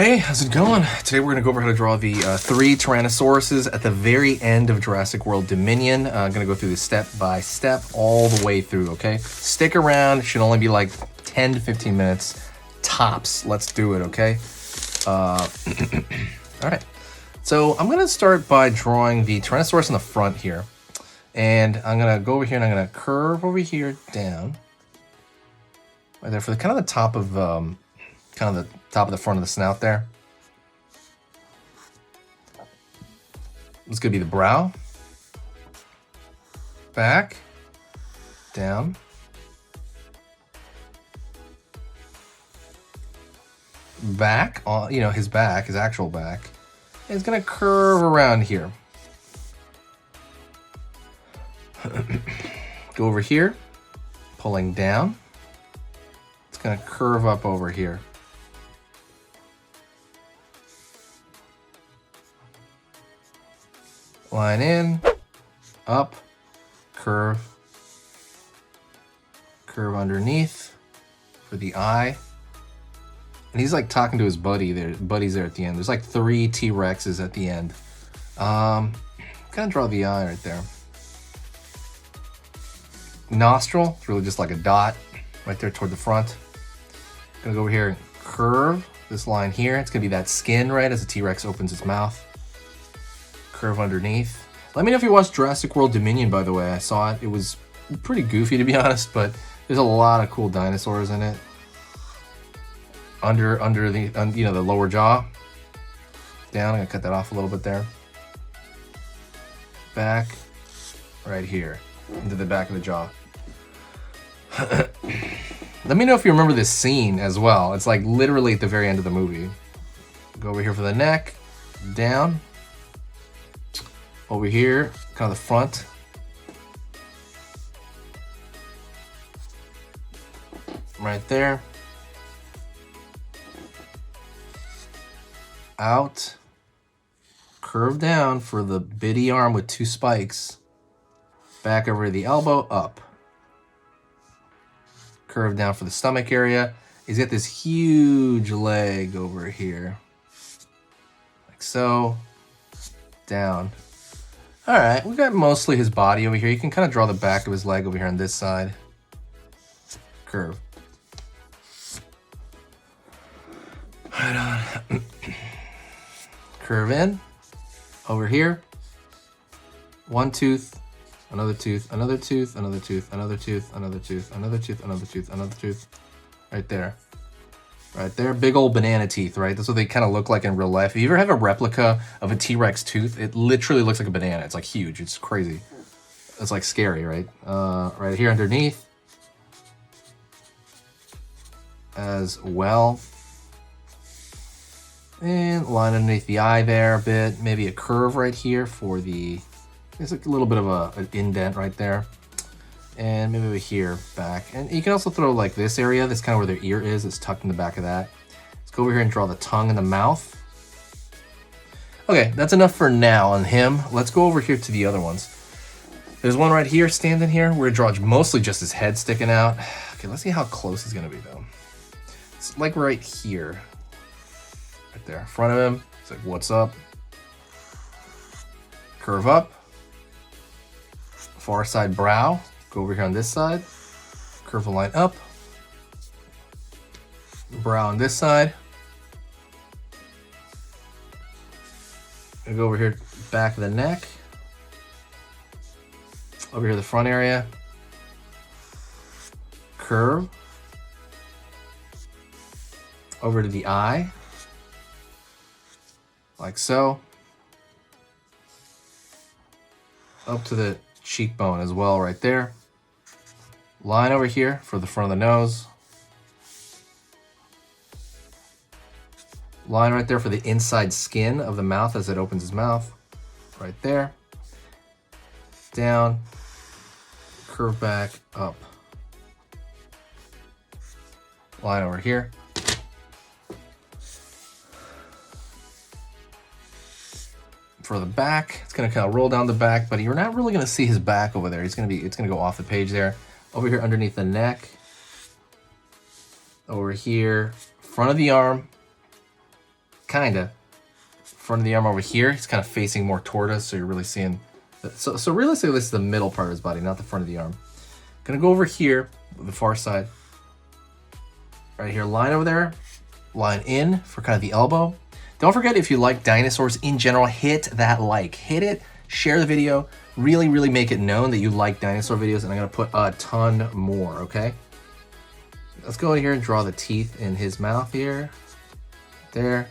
Hey, how's it going? Today we're going to go over how to draw the three Tyrannosauruses at the very end of Jurassic World Dominion. I'm going to go through this step by step all the way through, okay? Stick around. It should only be like 10 to 15 minutes tops. Let's do it, okay? All right. So I'm going to start by drawing the Tyrannosaurus in the front here. And I'm going to go over here and I'm going to curve over here down. Right there for the kind of the top of the front of the snout there. It's gonna be the brow, back, down, back, his back, his actual back. And it's gonna curve around here. Go over here, pulling down. It's gonna curve up over here. Line in, up, curve underneath for the eye. And he's like talking to his buddy there. Buddy's there at the end. There's like 3 T-Rexes at the end. Kind of draw the eye right there. Nostril, it's really just like a dot right there toward the front. Gonna go over here and curve this line here. It's gonna be that skin, right, as the T-Rex opens its mouth. Curve underneath. Let me know if you watched Jurassic World Dominion, by the way. I saw it. It was pretty goofy, to be honest, but there's a lot of cool dinosaurs in it. Under the the lower jaw. Down. I'm gonna cut that off a little bit there. Back, right here, into the back of the jaw. Let me know if you remember this scene as well. It's like literally at the very end of the movie. Go over here for the neck. Down. Over here, kind of the front. Right there. Out. Curve down for the bitty arm with 2 spikes. Back over to the elbow, up. Curve down for the stomach area. He's got this huge leg over here. Like so. Down. All right, we got mostly his body over here. You can kind of draw the back of his leg over here on this side. Curve. Right on. Curve in. Over here. 1 tooth, another tooth, another tooth, another tooth, another tooth, another tooth, another tooth, another tooth, another tooth. Right there. Right there, big old banana teeth, right? That's what they kind of look like in real life. If you ever have a replica of a T-Rex tooth, it literally looks like a banana. It's like huge, it's crazy. It's like scary, right? Right here underneath. As well. And line underneath the eye there a bit. Maybe a curve right here for the, there's like a little bit of an indent right there. And maybe over here, back. And you can also throw like this area, that's kind of where their ear is. It's tucked in the back of that. Let's go over here and draw the tongue and the mouth. Okay, that's enough for now on him. Let's go over here to the other ones. There's one right here, standing here. We're gonna draw mostly just his head sticking out. Okay, let's see how close he's gonna be though. It's like right here. Right there, in front of him. It's like, what's up? Curve up. Far side brow. Go over here on this side, curve a line up, brow on this side, and go over here, back of the neck, over here the front area, curve, over to the eye, like so, up to the cheekbone as well right there. Line over here for the front of the nose. Line right there for the inside skin of the mouth as it opens his mouth. Right there. Down. Curve back, up. Line over here. For the back, it's gonna kind of roll down the back, but you're not really gonna see his back over there. It's gonna go off the page there. Over here underneath the neck. Over here, front of the arm. kinda. Front of the arm over here, he's kind of facing more toward us, so you're really seeing. So realistically, this is the middle part of his body, not the front of the arm. Gonna go over here, the far side. Right here, line over there, line in for kind of the elbow. Don't forget, if you like dinosaurs in general, hit that like. Hit it, share the video, really, really make it known that you like dinosaur videos, and I'm gonna put a ton more, okay? Let's go in here and draw the teeth in his mouth here. There.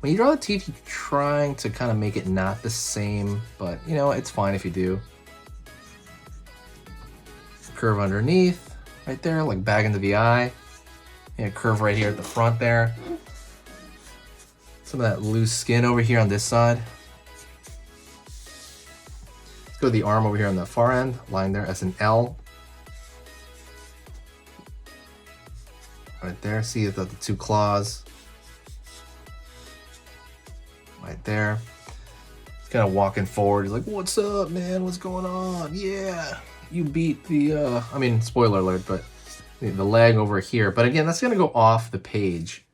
When you draw the teeth, you're trying to kind of make it not the same, but you know, it's fine if you do. Curve underneath, right there, like back into the eye. And a curve right here at the front there. Some of that loose skin over here on this side. Let's go to the arm over here on the far end, line there as an L. Right there, see the two claws. Right there. He's kind of walking forward. He's like, "What's up, man? What's going on? Yeah, you beat the, I mean, spoiler alert, but the leg over here." But again, that's gonna go off the page.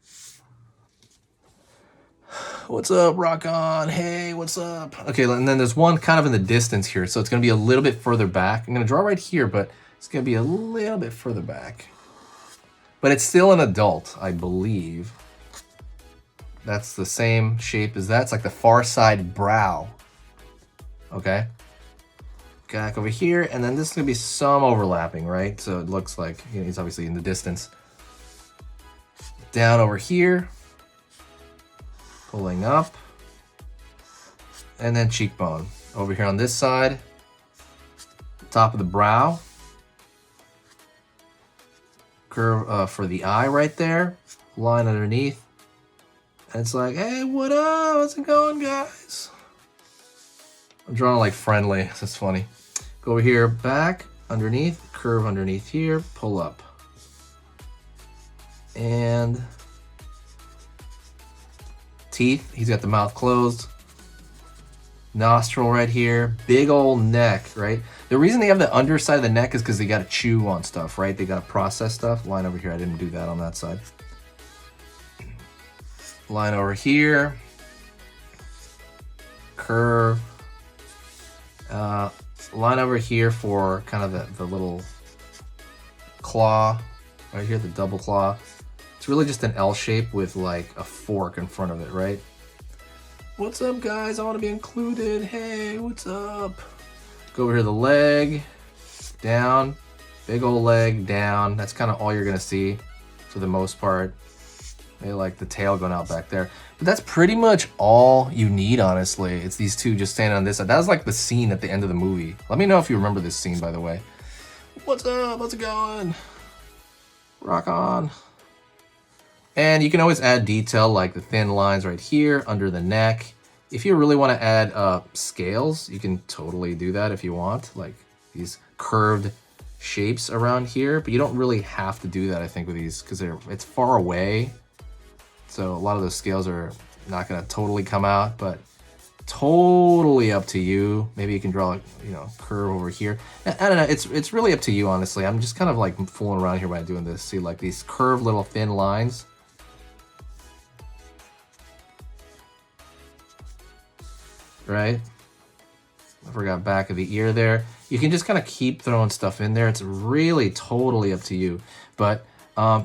What's up, rock on? Hey, what's up? Okay, and then there's one kind of in the distance here, so it's gonna be a little bit further back. I'm gonna draw right here, but it's gonna be a little bit further back. But it's still an adult, I believe. That's the same shape as that. It's like the far side brow. Okay. Back over here, and then this is gonna be some overlapping, right? So it looks like, you know, he's obviously in the distance. Down over here, pulling up, and then cheekbone. Over here on this side, top of the brow, curve for the eye right there, line underneath. And it's like, "Hey, what up? How's it going, guys?" I'm drawing like friendly. This is funny. Go over here, back, underneath, curve underneath here, pull up. And teeth, he's got the mouth closed. Nostril right here, big old neck, right? The reason they have the underside of the neck is because they gotta chew on stuff, right? They gotta process stuff. Line over here, I didn't do that on that side. Line over here, curve, line over here for kind of the little claw, right here, the double claw. It's really just an L shape with like a fork in front of it, right? What's up, guys? I want to be included. Hey, what's up? Go over here, the leg, down, big old leg, down. That's kind of all you're gonna see for the most part. Maybe like the tail going out back there. But that's pretty much all you need, honestly. It's these two just standing on this side. That was like the scene at the end of the movie. Let me know if you remember this scene, by the way. What's up? How's it going? Rock on. And you can always add detail like the thin lines right here under the neck. If you really want to add scales, you can totally do that if you want. Like these curved shapes around here. But you don't really have to do that, I think, with these because it's far away. So a lot of those scales are not going to totally come out, but totally up to you. Maybe you can draw, you know, curve over here. I don't know. It's really up to you, honestly. I'm just kind of like fooling around here by doing this. See, like these curved little thin lines. Right? I forgot back of the ear there. You can just kind of keep throwing stuff in there. It's really totally up to you. But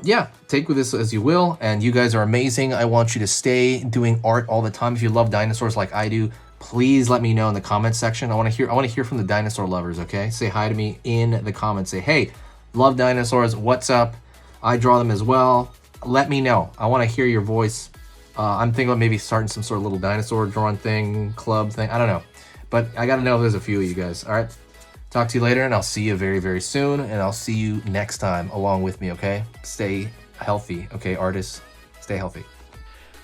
yeah, take with this as you will, and you guys are amazing. I want you to stay doing art all the time. If you love dinosaurs like I do, please let me know in the comments section. I want to hear from the dinosaur lovers, okay? Say hi to me in the comments. Say, "Hey, love dinosaurs. What's up? I draw them as well." Let me know. I want to hear your voice. I'm thinking about maybe starting some sort of little dinosaur drawing thing, club thing. I don't know, but I got to know if there's a few of you guys. All right. Talk to you later, and I'll see you very, very soon, and I'll see you next time along with me, okay? Stay healthy, okay, artists? Stay healthy.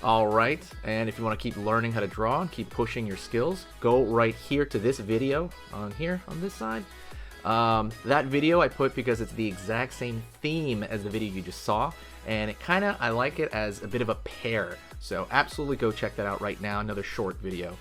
All right, and if you want to keep learning how to draw and keep pushing your skills, go right here to this video on here, on this side. That video I put because it's the exact same theme as the video you just saw, and it I like it as a bit of a pair. So absolutely go check that out right now, another short video.